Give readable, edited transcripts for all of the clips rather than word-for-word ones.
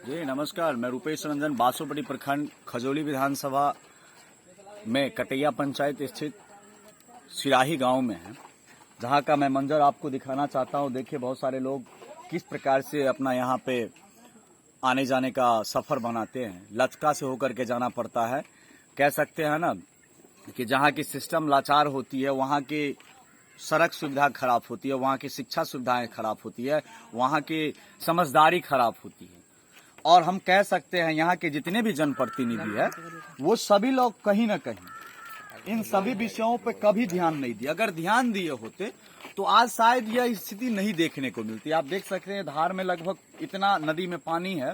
जी नमस्कार, मैं रूपेश रंजन बासोपट्टी प्रखंड खजौली विधानसभा में कटैया पंचायत स्थित सिराही गांव में है, जहां का मैं मंजर आपको दिखाना चाहता हूं। देखिए बहुत सारे लोग किस प्रकार से अपना यहां पे आने जाने का सफर बनाते हैं। लचका से होकर के जाना पड़ता है। कह सकते हैं ना कि जहां की सिस्टम लाचार होती है, वहां की सड़क सुविधा खराब होती है, वहां की शिक्षा सुविधाएं खराब होती है, वहां की समझदारी खराब होती है। और हम कह सकते हैं यहाँ के जितने भी जनप्रतिनिधि है वो सभी लोग कहीं ना कहीं इन सभी विषयों पे कभी ध्यान नहीं दिए। अगर ध्यान दिए होते तो आज शायद यह स्थिति नहीं देखने को मिलती। आप देख सकते हैं धार में लगभग इतना नदी में पानी है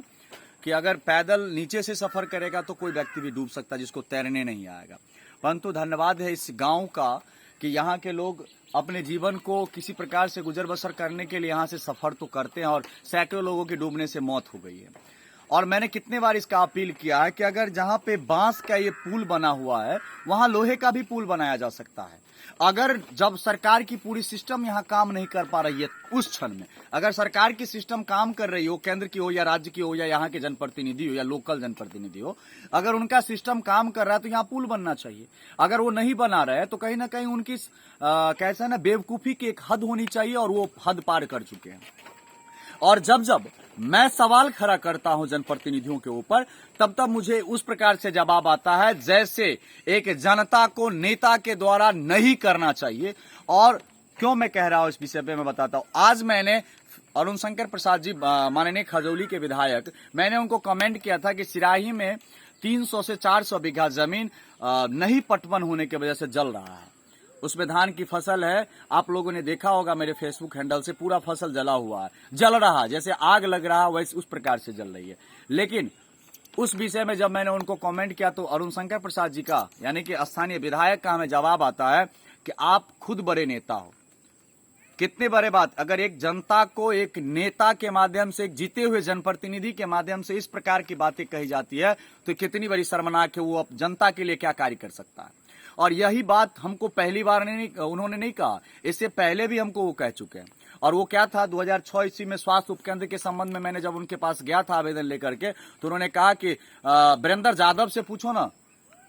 कि अगर पैदल नीचे से सफर करेगा तो कोई व्यक्ति भी डूब सकता है, जिसको तैरने नहीं आएगा। परंतु धन्यवाद है इस गांव का कि यहाँ के लोग अपने जीवन को किसी प्रकार से गुजर बसर करने के लिए यहाँ से सफर तो करते हैं, और सैकड़ों लोगों की डूबने से मौत हो गई है। और मैंने कितने बार इसका अपील किया है कि अगर जहां पे बांस का ये पुल बना हुआ है वहां लोहे का भी पुल बनाया जा सकता है। अगर जब सरकार की पूरी सिस्टम यहां काम नहीं कर पा रही है उस क्षण में, अगर सरकार की सिस्टम काम कर रही हो, केंद्र की हो या राज्य की हो या यहाँ के जनप्रतिनिधि हो या लोकल जनप्रतिनिधि हो, अगर उनका सिस्टम काम कर रहा है तो यहाँ पुल बनना चाहिए। अगर वो नहीं बना रहे तो कहीं ना कहीं उनकी कैसा ना बेवकूफी की एक हद होनी चाहिए, और वो हद पार कर चुके हैं। और जब जब मैं सवाल खड़ा करता हूं जनप्रतिनिधियों के ऊपर, तब तब मुझे उस प्रकार से जवाब आता है जैसे एक जनता को नेता के द्वारा नहीं करना चाहिए। और क्यों मैं कह रहा हूं इस विषय पे मैं बताता हूं। आज मैंने अरुण शंकर प्रसाद जी माननीय खजौली के विधायक, मैंने उनको कमेंट किया था कि सिराही में 300 से 400 बीघा जमीन नहीं पटवन होने की वजह से जल रहा है। उसमें धान की फसल है, आप लोगों ने देखा होगा मेरे फेसबुक हैंडल से, पूरा फसल जला हुआ है, जल रहा है, जैसे आग लग रहा है वैसे उस प्रकार से जल रही है। लेकिन उस विषय में जब मैंने उनको कमेंट किया तो अरुण शंकर प्रसाद जी का यानी कि स्थानीय विधायक का हमें जवाब आता है कि आप खुद बड़े नेता हो। कितने बड़े बात, अगर एक जनता को एक नेता के माध्यम से, एक जीते हुए जनप्रतिनिधि के माध्यम से इस प्रकार की बातें कही जाती है तो कितनी बड़ी शर्मनाक है। वो अब जनता के लिए क्या कार्य कर सकता है। और यही बात हमको पहली बार उन्होंने नहीं कहा, इससे पहले भी हमको वो कह चुके हैं। और वो क्या था, 2006 ईस्वी में स्वास्थ्य उपकेंद्र के संबंध में मैंने जब उनके पास गया था आवेदन लेकर के, तो उन्होंने कहा कि वीरेंद्र यादव से पूछो ना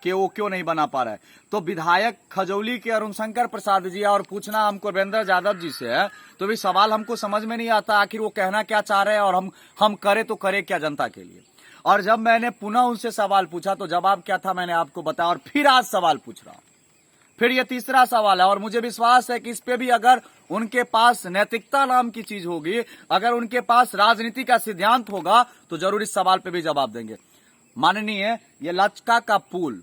कि वो क्यों नहीं बना पा रहा है। तो विधायक खजौली के अरुण शंकर प्रसाद जी और पूछना हमको वीरेंद्र यादव जी से है, तो भी सवाल हमको समझ में नहीं आता आखिर वो कहना क्या चाह रहे हैं, और हम करे तो करे क्या जनता के लिए। और जब मैंने पुनः उनसे सवाल पूछा तो जवाब क्या था मैंने आपको बताया, और फिर आज सवाल पूछ रहा हूं। फिर ये तीसरा सवाल है, और मुझे विश्वास है कि इस पे भी अगर उनके पास नैतिकता नाम की चीज होगी, अगर उनके पास राजनीति का सिद्धांत होगा, तो जरूर इस सवाल पे भी जवाब देंगे। माननीय, ये लचका का पुल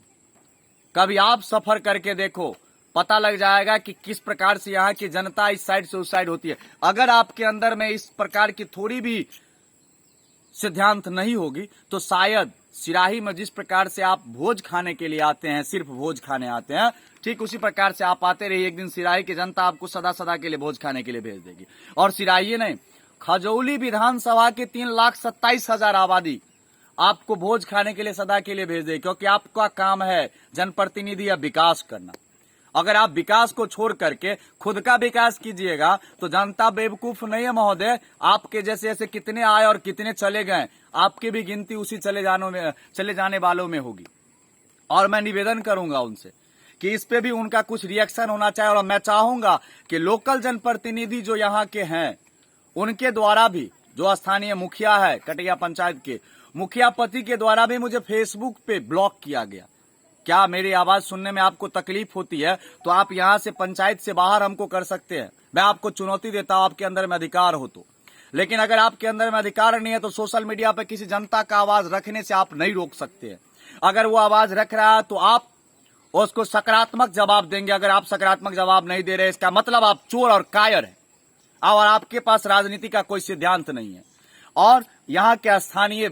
कभी आप सफर करके देखो, पता लग जाएगा कि किस प्रकार से यहाँ की जनता इस साइड से उस साइड होती है। अगर आपके अंदर में इस प्रकार की थोड़ी भी सिद्धांत नहीं होगी तो शायद सिराही में जिस प्रकार से आप भोज खाने के लिए आते हैं, सिर्फ भोज खाने आते हैं, ठीक उसी प्रकार से आप आते रहिए। एक दिन सिराही की जनता आपको सदा सदा के लिए भोज खाने के लिए भेज देगी। और सिराही नहीं, खजौली विधानसभा के 3,27,000 आबादी आपको भोज खाने के लिए सदा के लिए भेज देगी, क्योंकि आपका काम है जनप्रतिनिधि या विकास करना। अगर आप विकास को छोड़ करके खुद का विकास कीजिएगा तो जनता बेवकूफ नहीं है महोदय। आपके जैसे ऐसे कितने आए और कितने चले गए, आपकी भी गिनती उसी चले जाने वालों में होगी। और मैं निवेदन करूंगा उनसे कि इस पे भी उनका कुछ रिएक्शन होना चाहिए। और मैं चाहूंगा कि लोकल जनप्रतिनिधि जो यहाँ के हैं उनके द्वारा भी, जो स्थानीय मुखिया है कटैया पंचायत के मुखिया पति के द्वारा भी मुझे फेसबुक पे ब्लॉक किया गया। क्या मेरी आवाज सुनने में आपको तकलीफ होती है तो आप यहाँ से पंचायत से बाहर हमको कर सकते हैं। मैं आपको चुनौती देता हूं, आपके अंदर में अधिकार हो तो। लेकिन अगर आपके अंदर में अधिकार नहीं है तो सोशल मीडिया पे किसी जनता का आवाज रखने से आप नहीं रोक सकते हैं। अगर वो आवाज रख रहा है तो आप उसको सकारात्मक जवाब देंगे। अगर आप सकारात्मक जवाब नहीं दे रहे, इसका मतलब आप चोर और कायर है, और आपके पास राजनीति का कोई सिद्धांत नहीं है। और यहाँ के स्थानीय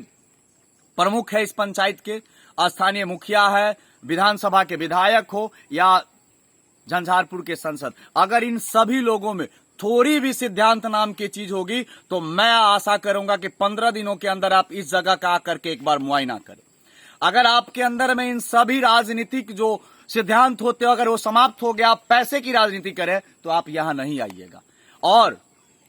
प्रमुख है, इस पंचायत के स्थानीय मुखिया है, विधानसभा के विधायक हो या झंझारपुर के सांसद, अगर इन सभी लोगों में थोड़ी भी सिद्धांत नाम की चीज होगी तो मैं आशा करूंगा कि 15 दिनों के अंदर आप इस जगह का आकर के एक बार मुआयना करें। अगर आपके अंदर में इन सभी राजनीतिक जो सिद्धांत होते हो अगर वो समाप्त हो गया, आप पैसे की राजनीति करें, तो आप यहां नहीं आइएगा। और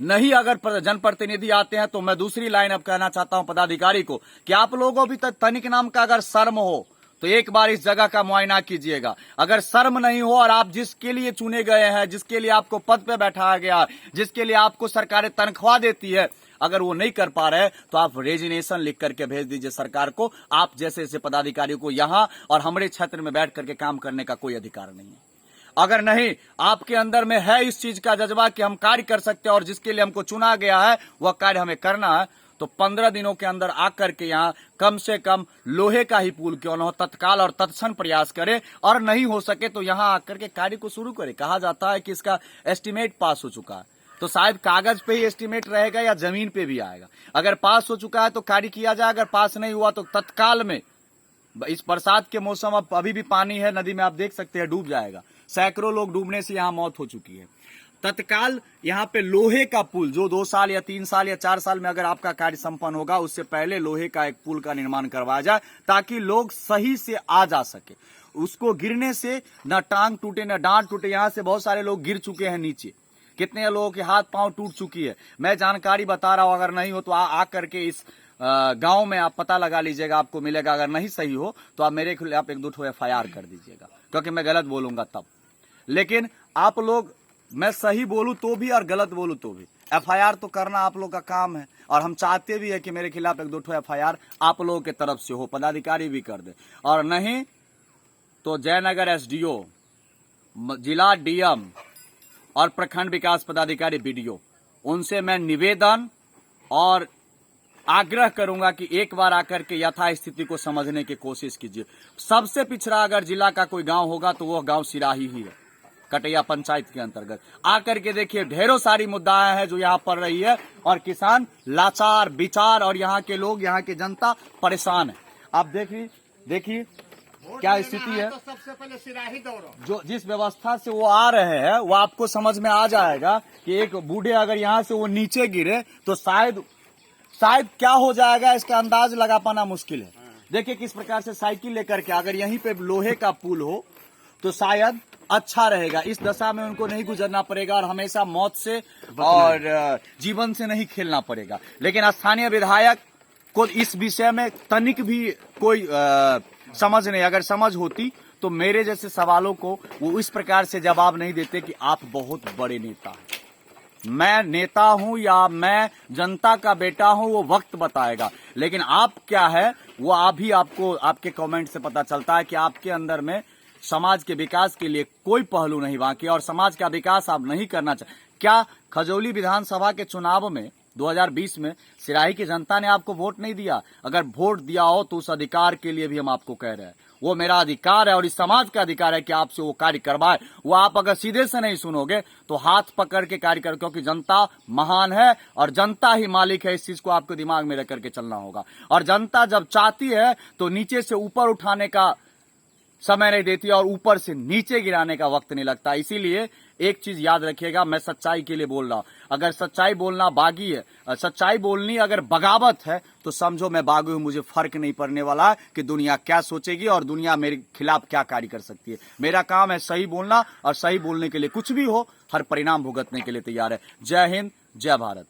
नहीं अगर जनप्रतिनिधि आते हैं तो मैं दूसरी लाइन अब कहना चाहता हूं पदाधिकारी को कि आप लोगों भी तनिक नाम का अगर शर्म हो तो एक बार इस जगह का मुआयना कीजिएगा। अगर शर्म नहीं हो और आप जिसके लिए चुने गए हैं, जिसके लिए आपको पद पे बैठाया गया, जिसके लिए आपको सरकारें तनख्वाह देती है, अगर वो नहीं कर पा रहे तो आप रेजिग्नेशन लिख करके भेज दीजिए सरकार को। आप जैसे ऐसे पदाधिकारियों को यहां और हमारे क्षेत्र में बैठ करके काम करने का कोई अधिकार नहीं है। अगर नहीं आपके अंदर में है इस चीज का जज्बा कि हम कार्य कर सकते हैं और जिसके लिए हमको चुना गया है वह कार्य हमें करना है, तो 15 दिनों के अंदर आकर के यहाँ कम से कम लोहे का ही पुल क्यों न हो तत्काल और तत्क्षण प्रयास करें, और नहीं हो सके तो यहाँ आकर के कार्य को शुरू करें। कहा जाता है कि इसका एस्टीमेट पास हो चुका है, तो शायद कागज पे ही एस्टीमेट रहेगा या जमीन पे भी आएगा। अगर पास हो चुका है तो कार्य किया जाए, अगर पास नहीं हुआ तो तत्काल में, इस बरसात के मौसम अब अभी भी पानी है नदी में, आप देख सकते हैं डूब जाएगा, सैकड़ों लोग डूबने से यहाँ मौत हो चुकी है। तत्काल यहाँ पे लोहे का पुल जो 2 साल या 3 साल या 4 साल में अगर आपका कार्य संपन्न होगा, उससे पहले लोहे का एक पुल का निर्माण करवाया जाए ताकि लोग सही से आ जा सके। उसको गिरने से न टांग टूटे न डांट टूटे। यहाँ से बहुत सारे लोग गिर चुके हैं नीचे, कितने लोगों के हाथ पांव टूट चुकी है। मैं जानकारी बता रहा हूं, अगर नहीं हो तो आ करके इस गांव में आप पता लगा लीजिएगा, आपको मिलेगा। अगर नहीं सही हो तो आप मेरे खिलाफ 1-2 FIR कर दीजिएगा, क्योंकि मैं गलत बोलूंगा तब। लेकिन आप लोग, मैं सही बोलूं तो भी और गलत बोलूं तो भी FIR तो करना आप लोग का काम है, और हम चाहते भी है कि मेरे खिलाफ 1-2 FIR आप लोगों के तरफ से हो, पदाधिकारी भी कर दे। और नहीं तो जयनगर SDO, जिला DM और प्रखंड विकास पदाधिकारी BDO, उनसे मैं निवेदन और आग्रह करूंगा कि एक बार आकर के यथा स्थिति को समझने की कोशिश कीजिए। सबसे पिछड़ा अगर जिला का कोई गांव होगा तो वह गांव सिराही ही है, कटैया पंचायत के अंतर्गत। आकर के देखिए ढेरों सारी मुद्दाएं हैं जो यहाँ पड़ रही है, और किसान लाचार विचार, और यहाँ के लोग, यहाँ की जनता परेशान है। आप देखिए क्या स्थिति है। तो सबसे पहले सिराही दौड़ो। जो जिस व्यवस्था से वो आ रहे हैं वो आपको समझ में आ जाएगा कि एक बूढ़े अगर यहाँ से वो नीचे गिरे तो शायद क्या हो जाएगा, इसका अंदाज लगा पाना मुश्किल है। देखिए किस प्रकार से साइकिल लेकर के अगर यहीं पे लोहे का पुल हो तो शायद अच्छा रहेगा। इस दशा में उनको नहीं गुजरना पड़ेगा और हमेशा मौत से और जीवन से नहीं खेलना पड़ेगा। लेकिन स्थानीय विधायक को इस विषय में तनिक भी कोई समझ नहीं। अगर समझ होती तो मेरे जैसे सवालों को वो इस प्रकार से जवाब नहीं देते कि आप बहुत बड़े नेता हैं। मैं नेता हूं या मैं जनता का बेटा हूं वो वक्त बताएगा, लेकिन आप क्या है वो अभी आपको आपके कमेंट से पता चलता है कि आपके अंदर में समाज के विकास के लिए कोई पहलू नहीं बाकी, और समाज का विकास आप नहीं करना चाहते। क्या खजौली विधानसभा के चुनाव में 2020 में सिराही की जनता ने आपको वोट नहीं दिया? अगर वोट दिया हो तो उस अधिकार के लिए भी हम आपको कह रहे हैं, वो मेरा अधिकार है और इस समाज का अधिकार है कि आपसे वो कार्य करवाए। वो आप अगर सीधे से नहीं सुनोगे तो हाथ पकड़ के कार्य कर, क्योंकि जनता महान है और जनता ही मालिक है। इस चीज को आपको दिमाग में रख करके चलना होगा। और जनता जब चाहती है तो नीचे से ऊपर उठाने का समय नहीं देती और ऊपर से नीचे गिराने का वक्त नहीं लगता। इसीलिए एक चीज याद रखिएगा, मैं सच्चाई के लिए बोल रहा हूं। अगर सच्चाई बोलना बागी है, सच्चाई बोलनी अगर बगावत है तो समझो मैं बागी हूं। मुझे फर्क नहीं पड़ने वाला है कि दुनिया क्या सोचेगी और दुनिया मेरे खिलाफ क्या कार्य कर सकती है। मेरा काम है सही बोलना, और सही बोलने के लिए कुछ भी हो हर परिणाम भुगतने के लिए तैयार है। जय हिंद, जय भारत।